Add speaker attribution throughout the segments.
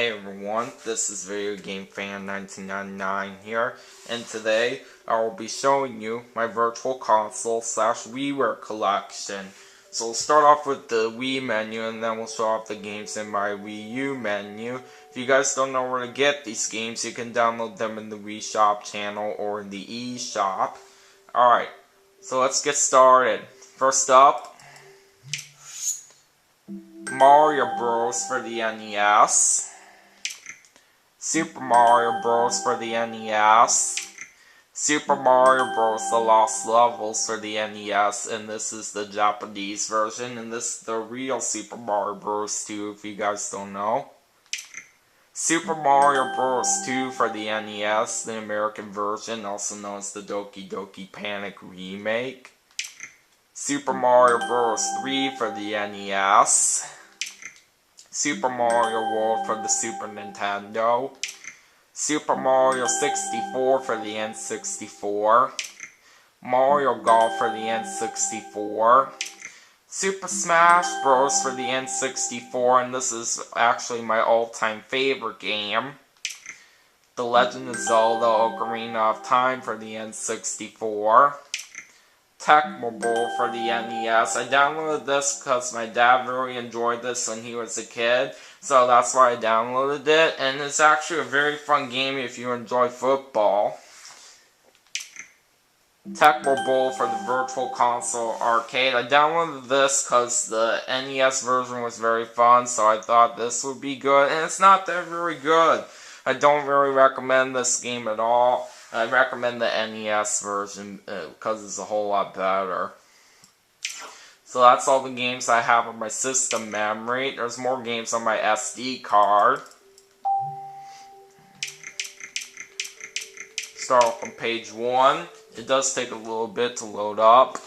Speaker 1: Hey everyone, this is Video Game Fan 1999 here, and today I will be showing you my Virtual Console / WiiWare collection. So we'll start off with the Wii menu, and then we'll show off the games in my Wii U menu. If you guys don't know where to get these games, you can download them in the Wii Shop channel or in the eShop. Alright, so let's get started. First up, Mario Bros. For the NES. Super Mario Bros. For the NES, Super Mario Bros. The Lost Levels for the NES, and this is the Japanese version, and this is the real Super Mario Bros. 2 if you guys don't know. Super Mario Bros. 2 for the NES, the American version, also known as the Doki Doki Panic Remake. Super Mario Bros. 3 for the NES. Super Mario World for the Super Nintendo, Super Mario 64 for the N64, Mario Golf for the N64, Super Smash Bros. For the N64, and this is actually my all-time favorite game, The Legend of Zelda Ocarina of Time for the N64, Tecmo Bowl for the NES. I downloaded this because my dad really enjoyed this when he was a kid, so that's why I downloaded it, and it's actually a very fun game if you enjoy football. Tecmo Bowl for the Virtual Console Arcade. I downloaded this because the NES version was very fun, so I thought this would be good, and it's not that very good. I don't really recommend this game at all. I recommend the NES version because it's a whole lot better. So that's all the games I have on my system memory. There's more games on my SD card. Start off on page 1. It does take a little bit to load up.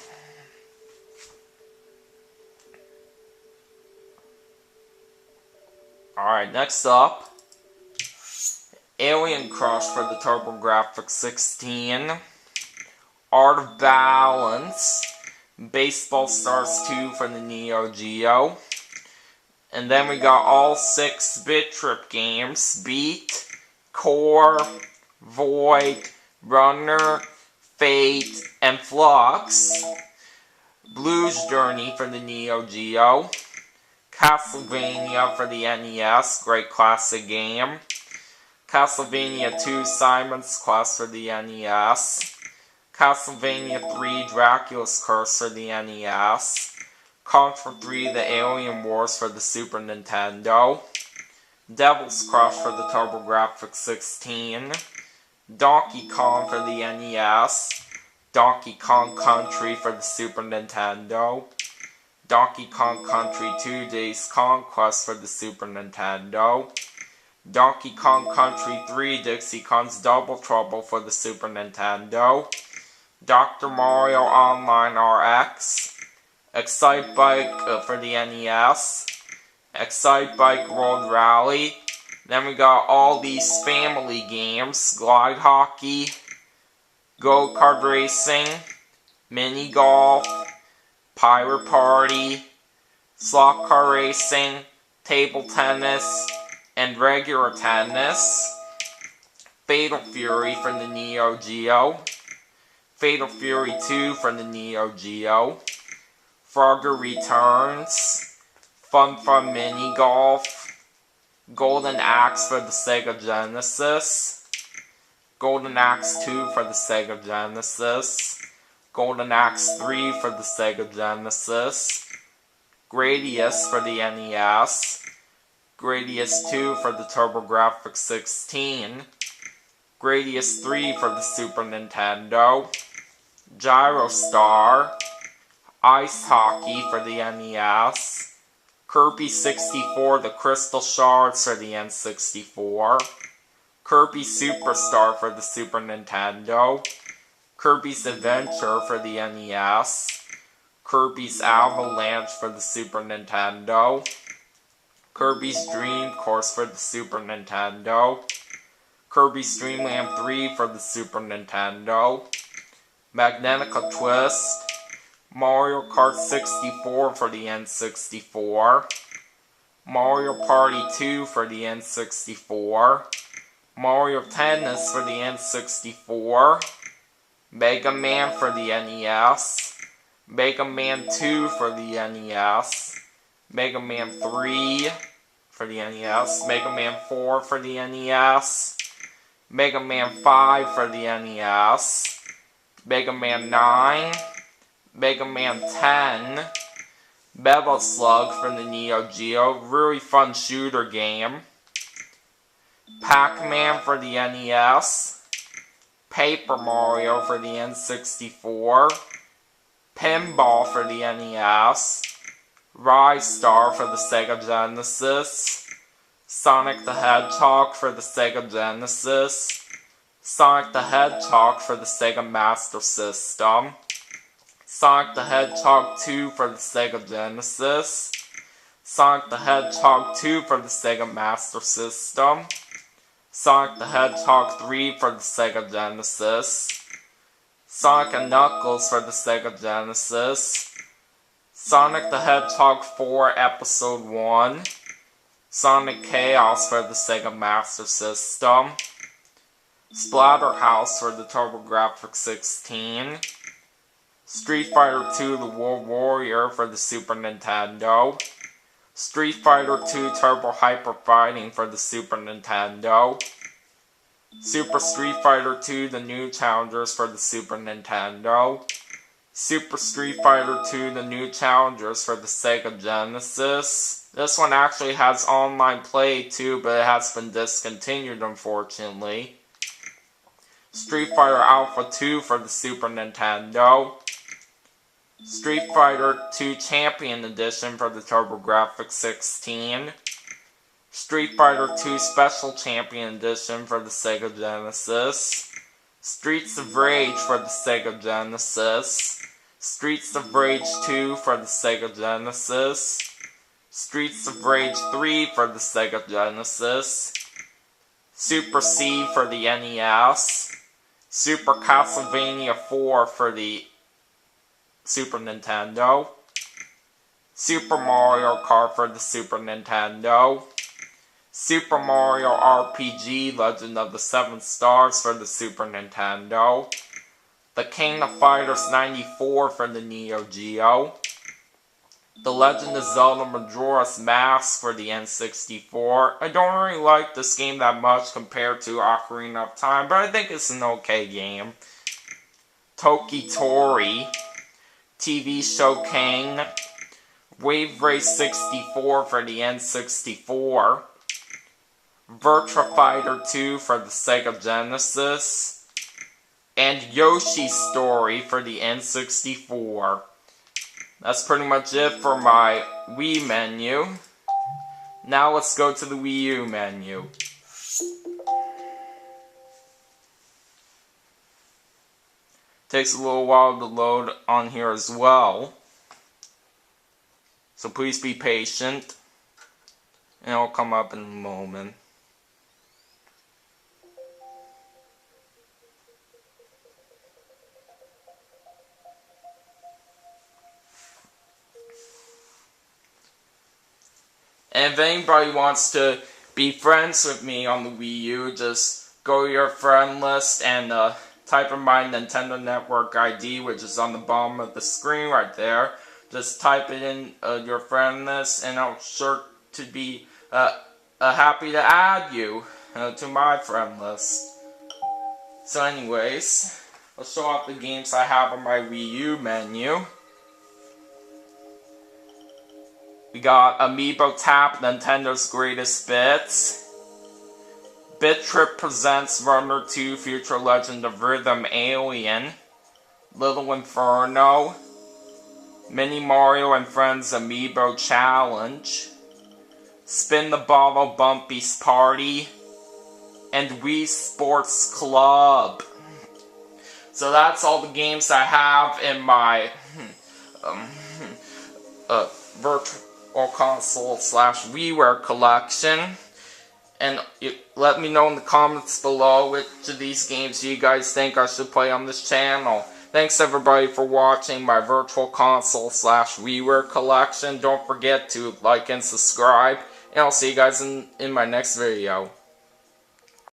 Speaker 1: Alright, next up, Alien Crush for the TurboGrafx 16, Art of Balance, Baseball Stars 2 for the Neo Geo, and then we got all 6-bit trip games, Beat, Core, Void, Runner, Fate, and Flux, Blues Journey for the Neo Geo, Castlevania for the NES, great classic game, Castlevania 2 Simon's Quest for the NES, Castlevania 3 Dracula's Curse for the NES, Contra 3 The Alien Wars for the Super Nintendo, Devil's Crush for the TurboGrafx 16, Donkey Kong for the NES, Donkey Kong Country for the Super Nintendo, Donkey Kong Country 2 Days Conquest for the Super Nintendo, Donkey Kong Country 3 Dixie Kong's Double Trouble for the Super Nintendo, Dr. Mario Online RX, Excite Bike for the NES, Excite Bike World Rally. Then we got all these family games, Glide Hockey, Go-Kart Racing, Mini Golf, Pirate Party, Slot Car Racing, Table Tennis, and Regular Tennis, Fatal Fury for the Neo Geo, Fatal Fury 2 for the Neo Geo, Frogger Returns, Fun Fun Mini Golf, Golden Axe for the Sega Genesis, Golden Axe 2 for the Sega Genesis, Golden Axe 3 for the Sega Genesis, Gradius for the NES, Gradius 2 for the TurboGrafx 16, Gradius 3 for the Super Nintendo, Gyrostar, Ice Hockey for the NES, Kirby 64 The Crystal Shards for the N64, Kirby Superstar for the Super Nintendo, Kirby's Adventure for the NES, Kirby's Avalanche for the Super Nintendo, Kirby's Dream Course for the Super Nintendo, Kirby's Dream Land 3 for the Super Nintendo, Magnetica Twist, Mario Kart 64 for the N64, Mario Party 2 for the N64, Mario Tennis for the N64, Mega Man for the NES, Mega Man 2 for the NES, Mega Man 3 for the NES, Mega Man 4 for the NES, Mega Man 5 for the NES, Mega Man 9, Mega Man 10, Metal Slug for the Neo Geo, really fun shooter game, Pac-Man for the NES, Paper Mario for the N64, Pinball for the NES, Rise Star for the Sega Genesis, Sonic the Hedgehog for the Sega Genesis, Sonic the Hedgehog for the Sega Master System, Sonic the Hedgehog 2 for the Sega Genesis, Sonic the Hedgehog 2 for the Sega Master System, Sonic the Hedgehog 3 for the Sega Genesis, Sonic and Knuckles for the Sega Genesis, Sonic the Hedgehog 4 Episode 1, Sonic Chaos for the Sega Master System, Splatterhouse for the TurboGrafx 16, Street Fighter 2 The World Warrior for the Super Nintendo, Street Fighter 2 Turbo Hyper Fighting for the Super Nintendo, Super Street Fighter 2 The New Challengers for the Super Nintendo, Super Street Fighter 2 The New Challengers for the Sega Genesis. This one actually has online play too, but it has been discontinued unfortunately. Street Fighter Alpha 2 for the Super Nintendo, Street Fighter 2 Champion Edition for the TurboGrafx 16, Street Fighter 2 Special Champion Edition for the Sega Genesis, Streets of Rage for the Sega Genesis, Streets of Rage 2 for the Sega Genesis, Streets of Rage 3 for the Sega Genesis, Super C for the NES, Super Castlevania 4 for the Super Nintendo, Super Mario Kart for the Super Nintendo, Super Mario RPG Legend of the Seven Stars for the Super Nintendo, The King of Fighters 94 for the Neo Geo, The Legend of Zelda Majora's Mask for the N64. I don't really like this game that much compared to Ocarina of Time, but I think it's an okay game. Toki Tori, TV Show King, Wave Race 64 for the N64, Virtua Fighter 2 for the Sega Genesis, and Yoshi's Story for the N64. That's pretty much it for my Wii menu. Now let's go to the Wii U menu. Takes a little while to load on here as well, so please be patient, and it'll come up in a moment. And if anybody wants to be friends with me on the Wii U, just go to your friend list and type in my Nintendo Network ID, which is on the bottom of the screen right there. Just type it in your friend list, and I'm sure to be happy to add you to my friend list. So anyways, I'll show off the games I have on my Wii U menu. We got Amiibo Tap, Nintendo's Greatest Bits. Bit Trip presents Runner 2 Future Legend of Rhythm Alien, Little Inferno, Mini Mario and Friends Amiibo Challenge, Spin the Bottle Bumpy's Party, and Wii Sports Club. So that's all the games I have in my Virtual Console / WiiWare collection. And let me know in the comments below which of these games you guys think I should play on this channel. Thanks everybody for watching my Virtual Console / WiiWare collection. Don't forget to like and subscribe. And I'll see you guys in my next video.